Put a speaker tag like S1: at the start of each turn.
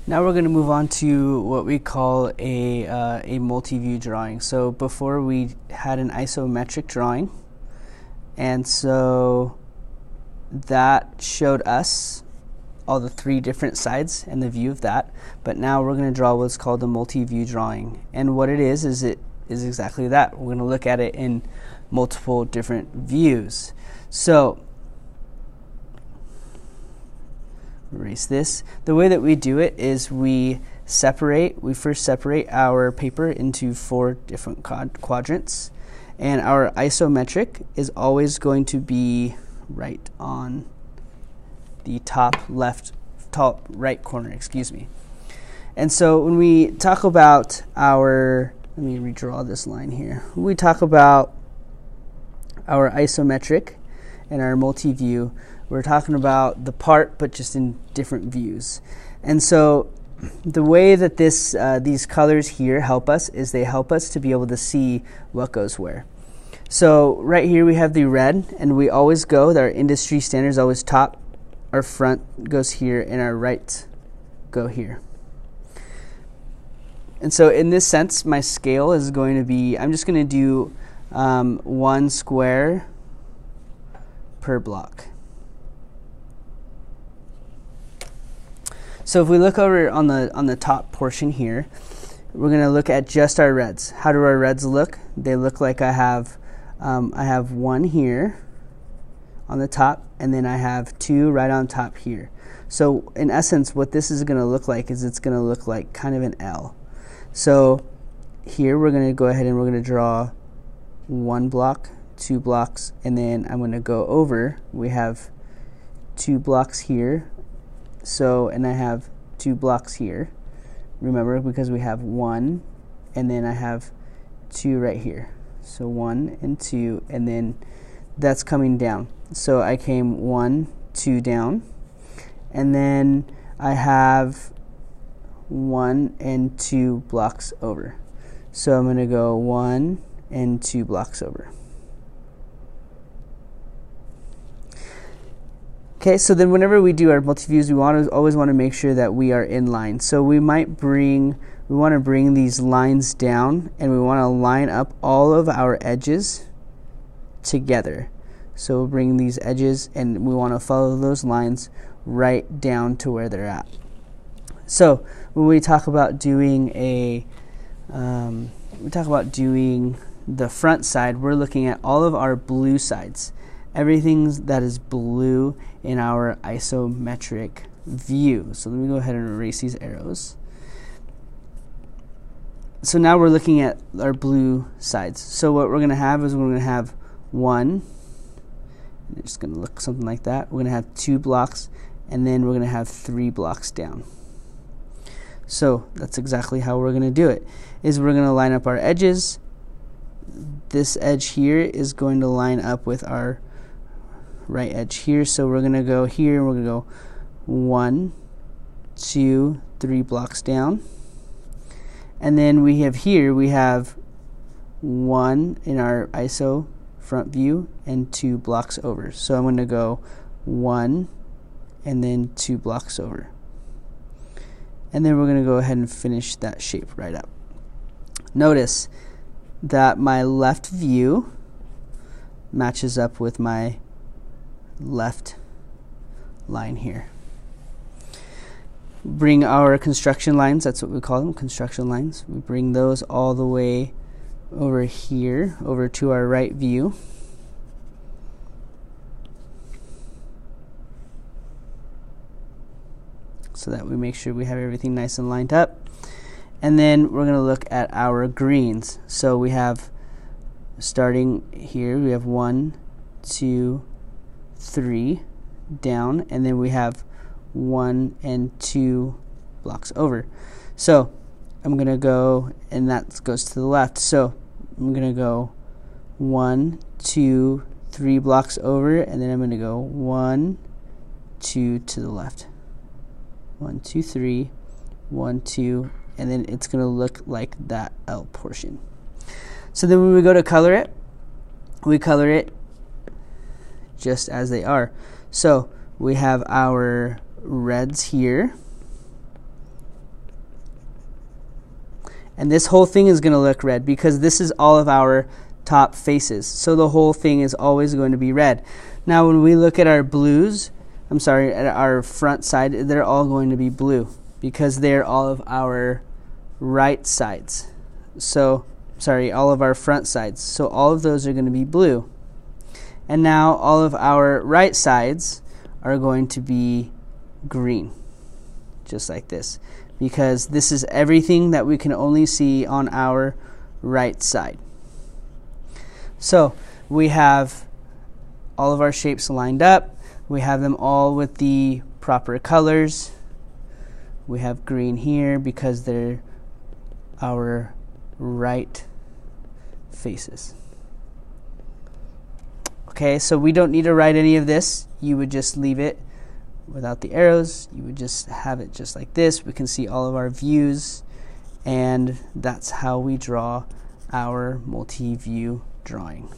S1: Now we're going to move on to what we call a multi-view drawing. So before we had an isometric drawing, and so that showed us all the three different sides and the view of that. But now we're going to draw what's called a multi-view drawing. And what it is it is exactly that. We're going to look at it in multiple different views. So erase this. The way that we do it is we first separate our paper into 4 different quadrants, and our isometric is always going to be right on the top right corner, excuse me. And so when we talk about our, let me redraw this line here. When we talk about our isometric and our multi-view, we're talking about the part, but just in different views. And so the way that these colors here help us is they help us to be able to see what goes where. So right here we have the red, and we always go, our industry standard is always top, our front goes here, and our right go here. And so in this sense, my scale is going to be, I'm just going to do 1 square per block. So if we look over on the top portion here, we're going to look at just our reds. How do our reds look? They look like I have 1 here on the top, and then I have 2 right on top here. So in essence, what this is going to look like is it's going to look like kind of an L. So here we're going to go ahead and we're going to draw 1 block, 2 blocks, and then I'm going to go over. We have 2 blocks here. So, and I have 2 blocks here. Remember, because we have 1, and then I have 2 right here. So 1 and 2, and then that's coming down. So I came 1, 2 down, and then I have 1 and 2 blocks over. So I'm going to go 1 and 2 blocks over. Okay, so then whenever we do our multi-views, we always want to make sure that we are in line. So we want to bring these lines down, and we want to line up all of our edges together. So we'll bring these edges, and we want to follow those lines right down to where they're at. So when we talk about doing the front side, we're looking at all of our blue sides. Everything that is blue in our isometric view. So let me go ahead and erase these arrows. So now we're looking at our blue sides. So what we're going to have is we're going to have 1. It's going to look something like that. We're going to have 2 blocks, and then we're going to have 3 blocks down. So that's exactly how we're going to do it. Is we're going to line up our edges. This edge here is going to line up with our right edge here. So we're going to go here, and we're going to go 1, 2, 3 blocks down. And then we have here, we have 1 in our ISO front view and 2 blocks over. So I'm going to go 1 and then 2 blocks over. And then we're going to go ahead and finish that shape right up. Notice that my left view matches up with my left line here. Bring our construction lines, that's what we call them, construction lines. We bring those all the way over here, over to our right view. So that we make sure we have everything nice and lined up. And then we're going to look at our greens. So we have, starting here, we have 1, 2, 3 down, and then we have 1 and 2 blocks over. So I'm going to go, and that goes to the left. So I'm going to go 1, 2, 3 blocks over, and then I'm going to go 1, 2 to the left. 1, 2, 3, 1, 2, and then it's going to look like that L portion. So then when we go to color it, we color it just as they are. So we have our reds here, And this whole thing is going to look red because this is all of our top faces. So the whole thing is always going to be red. Now when we look at our blues, at our front side, they're all going to be blue because they're all of our right sides. So, all of our front sides. So all of those are going to be blue. And now all of our right sides are going to be green, just like this, because this is everything that we can only see on our right side. So we have all of our shapes lined up. We have them all with the proper colors. We have green here because they're our right faces. Okay, so we don't need to write any of this. You would just leave it without the arrows. You would just have it just like this. We can see all of our views, and that's how we draw our multi-view drawing.